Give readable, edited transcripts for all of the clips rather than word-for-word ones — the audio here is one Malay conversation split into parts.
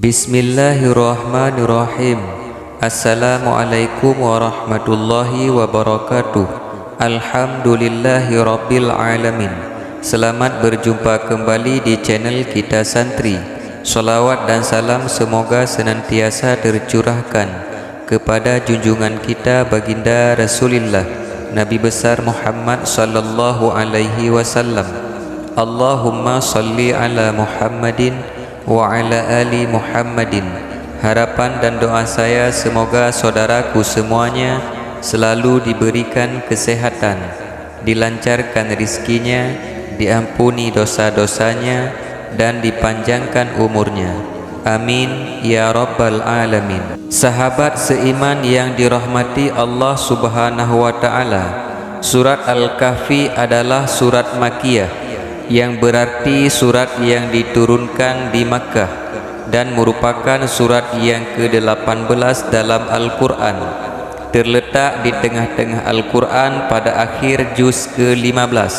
Bismillahirrahmanirrahim. Assalamualaikum warahmatullahi wabarakatuh. Alhamdulillahi rabbil alamin. Selamat berjumpa kembali di channel kita Santri. Salawat dan salam semoga senantiasa tercurahkan kepada junjungan kita baginda Rasulullah Nabi besar Muhammad sallallahu alaihi wasallam. Allahumma salli ala Muhammadin wa ala ali Muhammadin. Harapan dan doa saya semoga saudaraku semuanya selalu diberikan kesehatan, dilancarkan rizkinya, diampuni dosa-dosanya, dan dipanjangkan umurnya. Amin ya rabbal alamin. Sahabat seiman yang dirahmati Allah subhanahu wa ta'ala, surat Al-Kahfi adalah surat Makkiyah, yang berarti surat yang diturunkan di Makkah dan merupakan surat yang ke-18 dalam Al-Quran. Terletak di tengah-tengah Al-Quran pada akhir juz ke-15.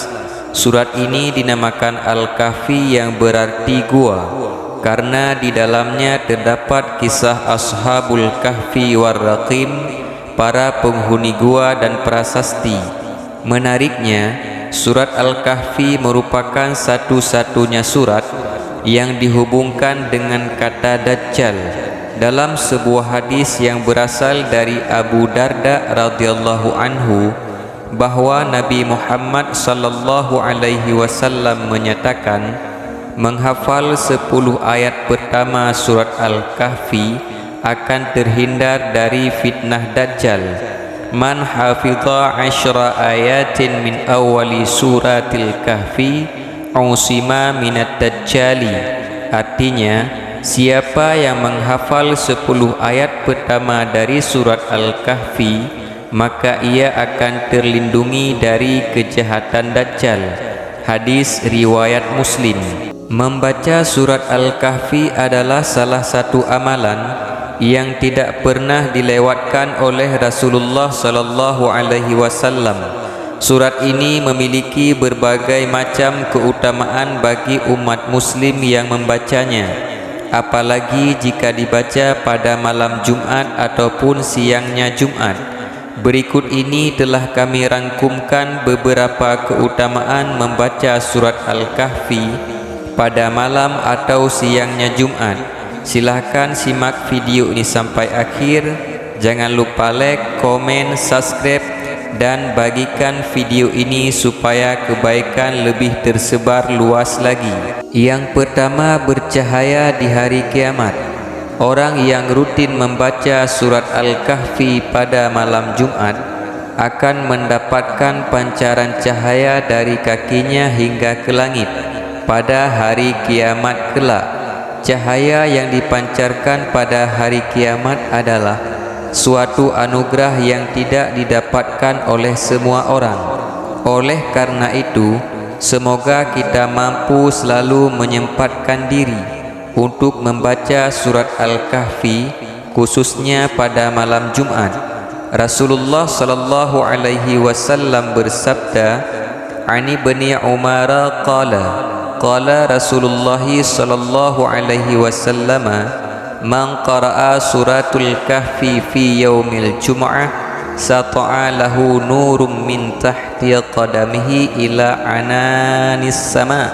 Surat ini dinamakan Al-Kahfi yang berarti gua, karena di dalamnya terdapat kisah Ashabul Kahfi war Raqim, para penghuni gua dan prasasti. Menariknya, surat Al-Kahfi merupakan satu-satunya surat yang dihubungkan dengan kata Dajjal. Dalam sebuah hadis yang berasal dari Abu Darda radhiyallahu anhu, bahwa Nabi Muhammad sallallahu alaihi wasallam menyatakan, menghafal 10 ayat pertama surat Al-Kahfi akan terhindar dari fitnah Dajjal. Man hafidha 10 ayatin min awali suratil kahfi usima minat dajjali. Artinya, siapa yang menghafal 10 ayat pertama dari surat Al-Kahfi, maka ia akan terlindungi dari kejahatan Dajjal. Hadis riwayat Muslim. Membaca surat Al-Kahfi adalah salah satu amalan yang tidak pernah dilewatkan oleh Rasulullah sallallahu alaihi wasallam. Surat ini memiliki berbagai macam keutamaan bagi umat muslim yang membacanya, apalagi jika dibaca pada malam Jumat ataupun siangnya Jumat. Berikut ini telah kami rangkumkan beberapa keutamaan membaca surat Al-Kahfi pada malam atau siangnya Jumat. Silahkan simak video ini sampai akhir. Jangan lupa like, komen, subscribe, dan bagikan video ini supaya kebaikan lebih tersebar luas lagi. Yang pertama, bercahaya di hari kiamat. Orang yang rutin membaca surat Al-Kahfi pada malam Jumat akan mendapatkan pancaran cahaya dari kakinya hingga ke langit pada hari kiamat kelak. Cahaya yang dipancarkan pada hari kiamat adalah suatu anugerah yang tidak didapatkan oleh semua orang. Oleh karena itu, semoga kita mampu selalu menyempatkan diri untuk membaca surat Al-Kahfi, khususnya pada malam Jumat. Rasulullah sallallahu alaihi wasallam bersabda, "Ani bani Umar qala Rasulullah sallallahu alaihi wasallam, man qara'a suratul kahfi fi yaumil jum'ah sata'a lahu nurum min tahti qadamihi ila ananis sama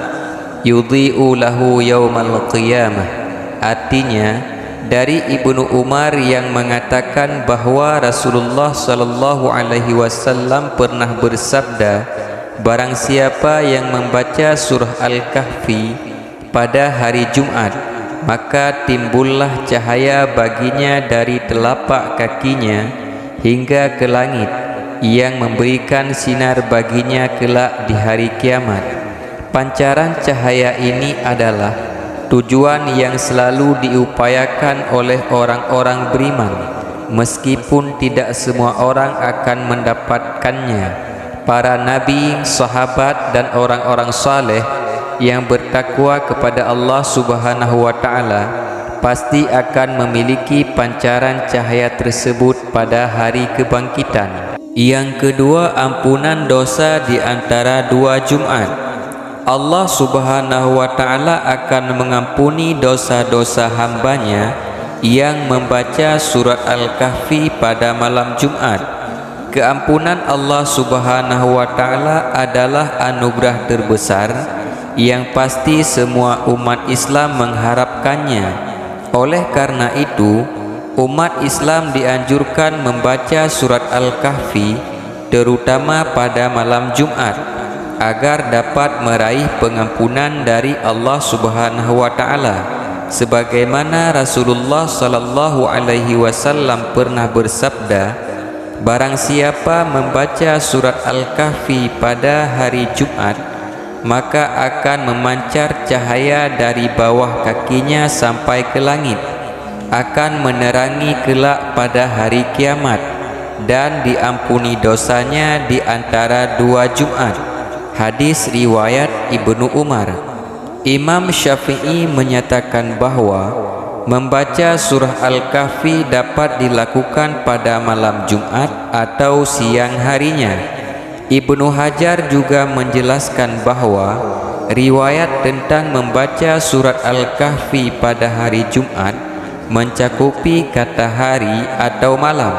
yudhi'u lahu yaumal qiyamah." Artinya, dari Ibnu Umar yang mengatakan bahwa Rasulullah sallallahu alaihi wasallam pernah bersabda, barang siapa yang membaca surah Al-Kahfi pada hari Jumat, maka timbullah cahaya baginya dari telapak kakinya hingga ke langit, yang memberikan sinar baginya kelak di hari kiamat. Pancaran cahaya ini adalah tujuan yang selalu diupayakan oleh orang-orang beriman, meskipun tidak semua orang akan mendapatkannya. Para nabi, sahabat, dan orang-orang saleh yang bertakwa kepada Allah subhanahu wa ta'ala pasti akan memiliki pancaran cahaya tersebut pada hari kebangkitan. Yang kedua, ampunan dosa di antara 2 Jumat. Allah Subhanahu wa Ta'ala akan mengampuni dosa-dosa hambanya yang membaca surat Al-Kahfi pada malam Jumat. Keampunan Allah Subhanahu wa Ta'ala adalah anugerah terbesar yang pasti semua umat Islam mengharapkannya. Oleh karena itu, umat Islam dianjurkan membaca surat Al-Kahfi terutama pada malam Jumat agar dapat meraih pengampunan dari Allah Subhanahu wa Ta'ala, sebagaimana Rasulullah sallallahu alaihi wasallam pernah bersabda, barang siapa membaca surat Al-Kahfi pada hari Jumat, maka akan memancar cahaya dari bawah kakinya sampai ke langit, akan menerangi kelak pada hari kiamat, dan diampuni dosanya di antara dua Jumat. Hadis riwayat Ibnu Umar. Imam Syafi'i menyatakan bahwa membaca surah Al-Kahfi dapat dilakukan pada malam Jumat atau siang harinya. Ibnu Hajar juga menjelaskan bahwa riwayat tentang membaca surat Al-Kahfi pada hari Jumat mencakupi kata hari atau malam.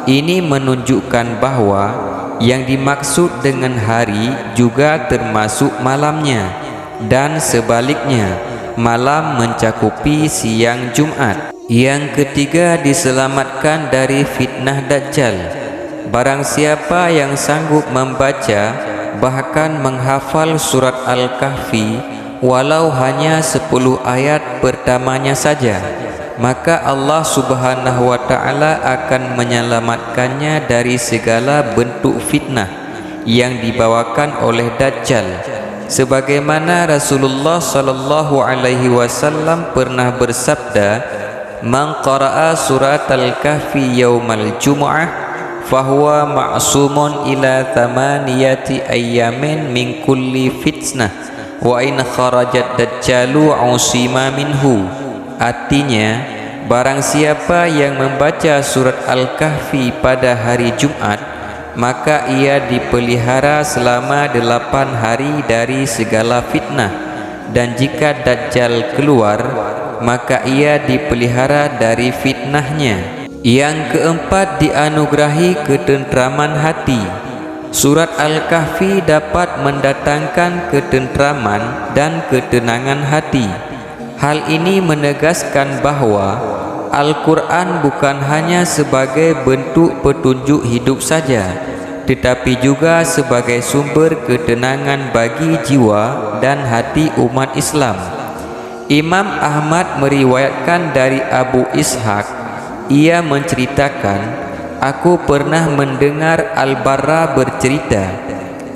Ini menunjukkan bahwa yang dimaksud dengan hari juga termasuk malamnya, dan sebaliknya, malam mencakupi siang Jumat. Yang ketiga, diselamatkan dari fitnah Dajjal. Barang siapa yang sanggup membaca bahkan menghafal surat Al-Kahfi walau hanya 10 ayat pertamanya saja, maka Allah Subhanahu wa Ta'ala akan menyelamatkannya dari segala bentuk fitnah yang dibawakan oleh Dajjal, sebagaimana Rasulullah sallallahu alaihi wasallam pernah bersabda, man qara'a surat Al-Kahfi yaumal jumu'ah fahuwa ma'sumun ila thamaniyati ayyamin min kulli fitnah wa in kharajat dajjalu usima minhu. Artinya, barang siapa yang membaca surat Al-Kahfi pada hari Jumat, maka ia dipelihara selama 8 hari dari segala fitnah, dan jika Dajjal keluar, maka ia dipelihara dari fitnahnya. Yang keempat, dianugerahi ketentraman hati. Surat Al-Kahfi dapat mendatangkan ketentraman dan ketenangan hati. Hal ini menegaskan bahwa Al-Quran bukan hanya sebagai bentuk petunjuk hidup saja, tetapi juga sebagai sumber ketenangan bagi jiwa dan hati umat Islam. Imam Ahmad meriwayatkan dari Abu Ishaq, ia menceritakan, aku pernah mendengar Al-Barra bercerita,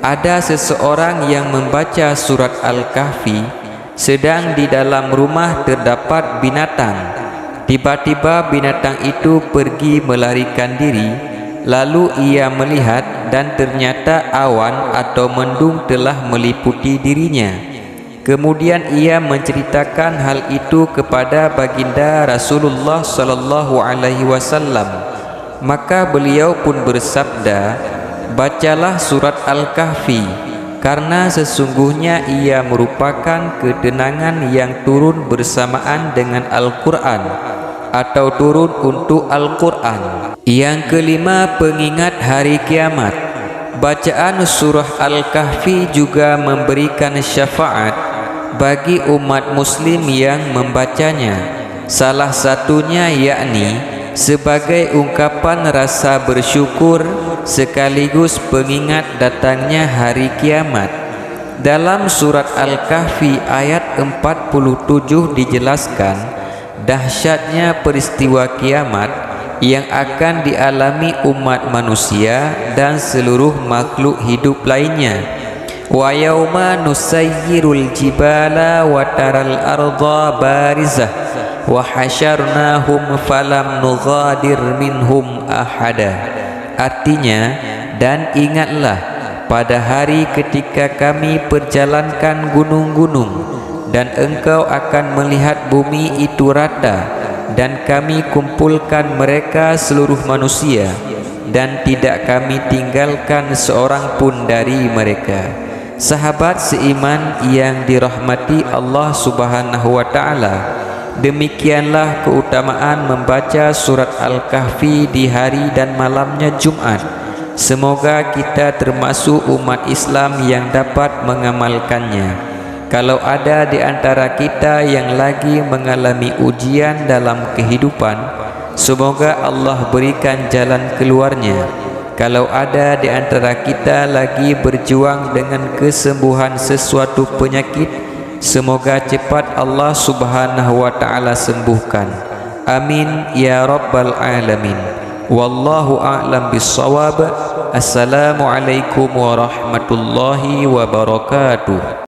ada seseorang yang membaca surat Al-Kahfi sedang di dalam rumah terdapat binatang. Tiba-tiba binatang itu pergi melarikan diri, lalu ia melihat dan ternyata awan atau mendung telah meliputi dirinya. Kemudian ia menceritakan hal itu kepada baginda Rasulullah sallallahu alaihi wasallam. Maka beliau pun bersabda, bacalah surat Al-Kahfi, karena sesungguhnya ia merupakan ketenangan yang turun bersamaan dengan Al-Quran atau turun untuk Al-Quran. Yang kelima, pengingat hari kiamat. Bacaan surah Al-Kahfi juga memberikan syafaat bagi umat muslim yang membacanya. Salah satunya yakni sebagai ungkapan rasa bersyukur sekaligus pengingat datangnya hari kiamat. Dalam surat Al-Kahfi ayat 47 dijelaskan dahsyatnya peristiwa kiamat yang akan dialami umat manusia dan seluruh makhluk hidup lainnya. Wa yauma nusayyirul jibala wa taral arda barizah wa hasyarnahum falam nughadir minhum ahada. Artinya, dan ingatlah pada hari ketika kami perjalankan gunung-gunung dan engkau akan melihat bumi itu rata, dan kami kumpulkan mereka seluruh manusia, dan tidak kami tinggalkan seorang pun dari mereka. Sahabat seiman yang dirahmati Allah Subhanahu wa taala, demikianlah keutamaan membaca surat Al-Kahfi di hari dan malamnya Jumat. Semoga kita termasuk umat Islam yang dapat mengamalkannya. Kalau ada di antara kita yang lagi mengalami ujian dalam kehidupan, semoga Allah berikan jalan keluarnya. Kalau ada di antara kita lagi berjuang dengan kesembuhan sesuatu penyakit, semoga cepat Allah Subhanahu wa taala sembuhkan. Amin ya rabbal alamin. Wallahu a'lam bissawab. Assalamualaikum warahmatullahi wabarakatuh.